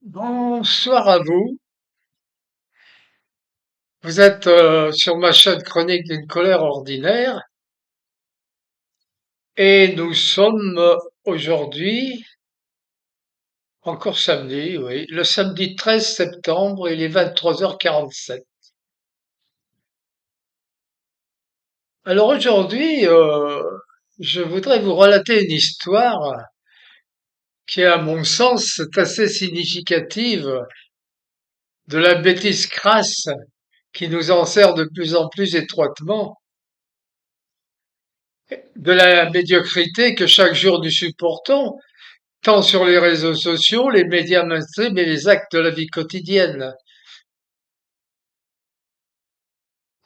Bonsoir à vous. Vous êtes sur ma chaîne Chronique d'une colère ordinaire et nous sommes aujourd'hui, encore samedi, oui, le samedi 13 septembre, il est 23h47. Alors aujourd'hui, je voudrais vous relater une histoire qui, à mon sens, est assez significative de la bêtise crasse qui nous enserre de plus en plus étroitement, de la médiocrité que chaque jour nous supportons tant sur les réseaux sociaux, les médias mainstream et les actes de la vie quotidienne.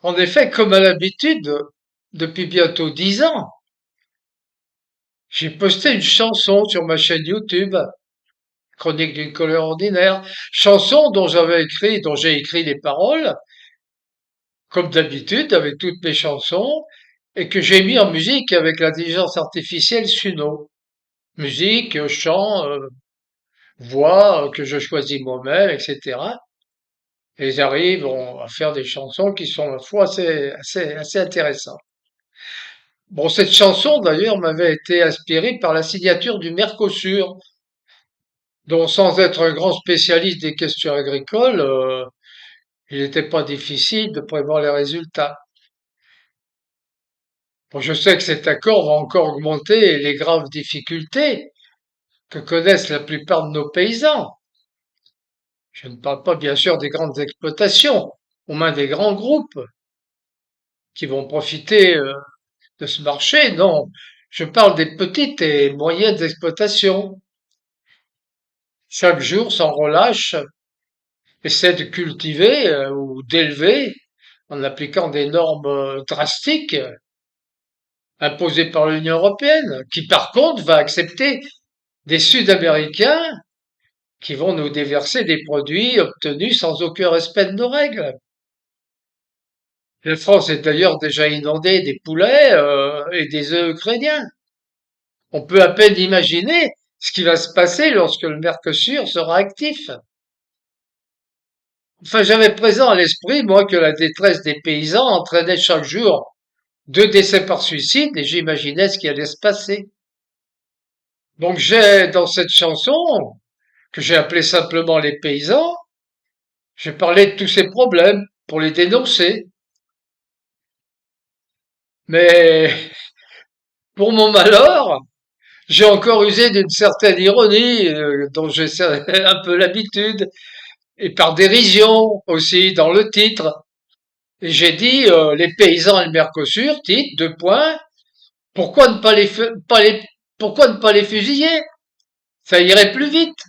En effet, comme à l'habitude, depuis bientôt 10 ans, j'ai posté une chanson sur ma chaîne YouTube, Chronique d'une colère ordinaire, chanson dont j'ai écrit les paroles, comme d'habitude avec toutes mes chansons, et que j'ai mis en musique avec l'intelligence artificielle Suno. Musique, chant, voix que je choisis moi-même, etc. Et ils arrivent à faire des chansons qui sont, ma foi, assez intéressantes. Bon, cette chanson, d'ailleurs, m'avait été inspirée par la signature du Mercosur, dont, sans être un grand spécialiste des questions agricoles, il n'était pas difficile de prévoir les résultats. Bon, je sais que cet accord va encore augmenter les graves difficultés que connaissent la plupart de nos paysans. Je ne parle pas, bien sûr, des grandes exploitations, aux mains des grands groupes qui vont profiter de ce marché, non. Je parle des petites et moyennes exploitations. Chaque jour, sans relâche, essaient de cultiver ou d'élever en appliquant des normes drastiques imposées par l'Union européenne, qui par contre va accepter des Sud-Américains qui vont nous déverser des produits obtenus sans aucun respect de nos règles. La France est d'ailleurs déjà inondée des poulets et des œufs ukrainiens. On peut à peine imaginer ce qui va se passer lorsque le Mercosur sera actif. Enfin, j'avais présent à l'esprit, moi, que la détresse des paysans entraînait chaque jour 2 décès par suicide et j'imaginais ce qui allait se passer. Donc j'ai, dans cette chanson, que j'ai appelée simplement Les paysans, j'ai parlé de tous ces problèmes pour les dénoncer. Mais, pour mon malheur, j'ai encore usé d'une certaine ironie, dont j'ai un peu l'habitude, et par dérision aussi dans le titre. Et j'ai dit les paysans et le Mercosur, titre, 2 points, pourquoi ne pas pourquoi ne pas les fusiller? Ça irait plus vite.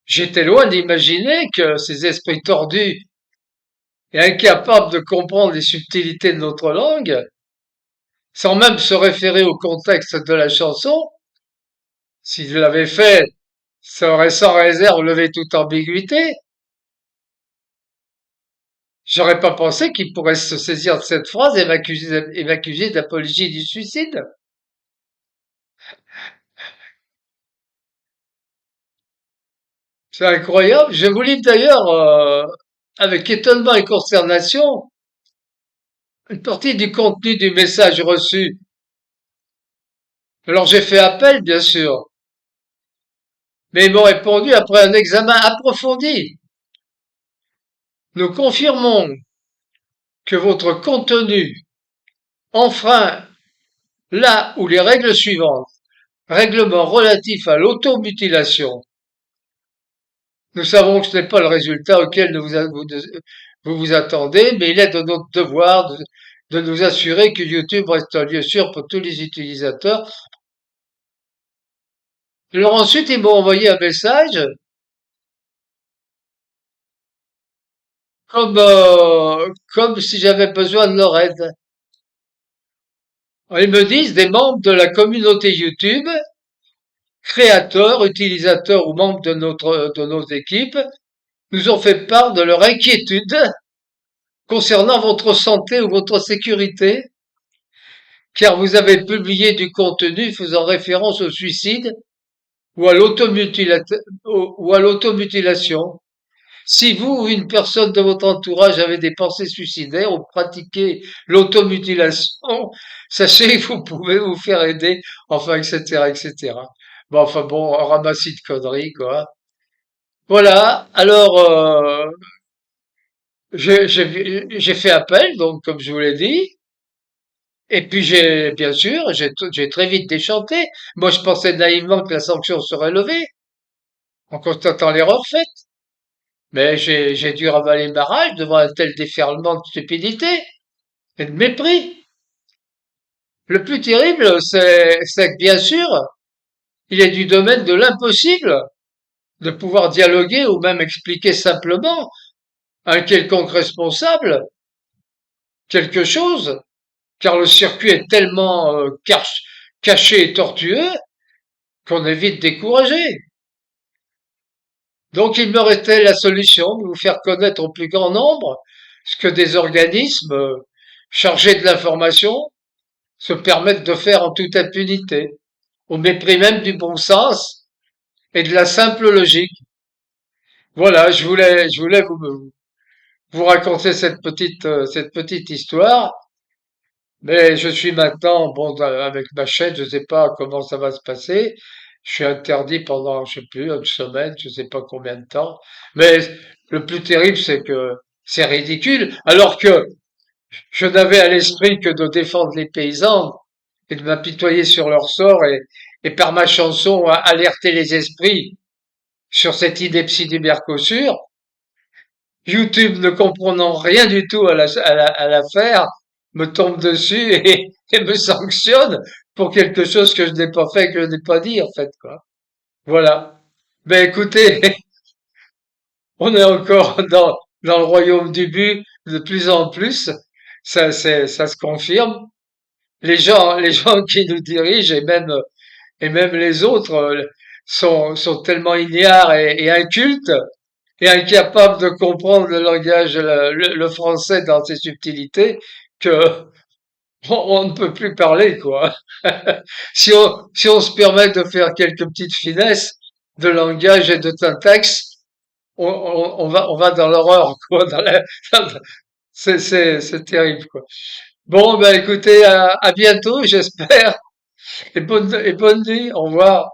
J'étais loin d'imaginer que ces esprits tordus et incapables de comprendre les subtilités de notre langue, sans même se référer au contexte de la chanson, s'ils l'avaient fait, ça aurait sans réserve levé toute ambiguïté. J'aurais pas pensé qu'ils pourraient se saisir de cette phrase et m'accuser d'apologie du suicide. C'est incroyable. Je vous livre d'ailleurs, avec étonnement et consternation, une partie du contenu du message reçu. Alors j'ai fait appel, bien sûr, mais ils m'ont répondu après un examen approfondi. Nous confirmons que votre contenu enfreint la ou les règles suivantes. Règlement relatif à l'automutilation. Nous savons que ce n'est pas le résultat auquel vous vous attendez, mais il est de notre devoir de nous assurer que YouTube reste un lieu sûr pour tous les utilisateurs. Alors ensuite, ils m'ont envoyé un message comme si j'avais besoin de leur aide. Ils me disent des membres de la communauté YouTube, créateurs, utilisateurs ou membres de nos équipes, nous ont fait part de leur inquiétude concernant votre santé ou votre sécurité, car vous avez publié du contenu faisant référence au suicide ou à ou à l'automutilation. Si vous ou une personne de votre entourage avez des pensées suicidaires ou pratiquez l'automutilation, sachez que vous pouvez vous faire aider, enfin, etc., etc. Bon, enfin bon, un ramassis de conneries, quoi. Voilà. Alors, j'ai fait appel, donc, comme je vous l'ai dit. Et puis bien sûr, j'ai très vite déchanté. Moi, je pensais naïvement que la sanction serait levée en constatant l'erreur faite. Mais j'ai dû ravaler ma rage devant un tel déferlement de stupidité et de mépris. Le plus terrible, c'est que bien sûr, il est du domaine de l'impossible de pouvoir dialoguer ou même expliquer simplement à un quelconque responsable quelque chose, car le circuit est tellement caché et tortueux qu'on est vite découragé. Donc il me restait la solution de vous faire connaître au plus grand nombre ce que des organismes chargés de l'information se permettent de faire en toute impunité, au mépris même du bon sens et de la simple logique. Voilà, je voulais vous raconter cette petite histoire, mais je suis maintenant, bon, avec ma chaîne, je sais pas comment ça va se passer. Je suis interdit pendant, je sais plus, une semaine, je sais pas combien de temps. Mais le plus terrible, c'est que c'est ridicule, alors que je n'avais à l'esprit que de défendre les paysans et de m'apitoyer sur leur sort et par ma chanson alerter les esprits sur cette ineptie du Mercosur. YouTube, ne comprenant rien du tout à l'affaire, me tombe dessus et me sanctionne pour quelque chose que je n'ai pas fait, que je n'ai pas dit, en fait, quoi. Voilà. Ben, écoutez, on est encore dans le royaume du but de plus en plus. Ça se confirme. Les gens qui nous dirigent et même les autres sont tellement ignares et incultes et incapables de comprendre le langage, le français dans ses subtilités que on ne peut plus parler, quoi. Si on se permet de faire quelques petites finesses de langage et de syntaxe, on va dans l'horreur, quoi. C'est terrible, quoi. Bon, ben écoutez, à bientôt, j'espère, et bonne nuit, au revoir.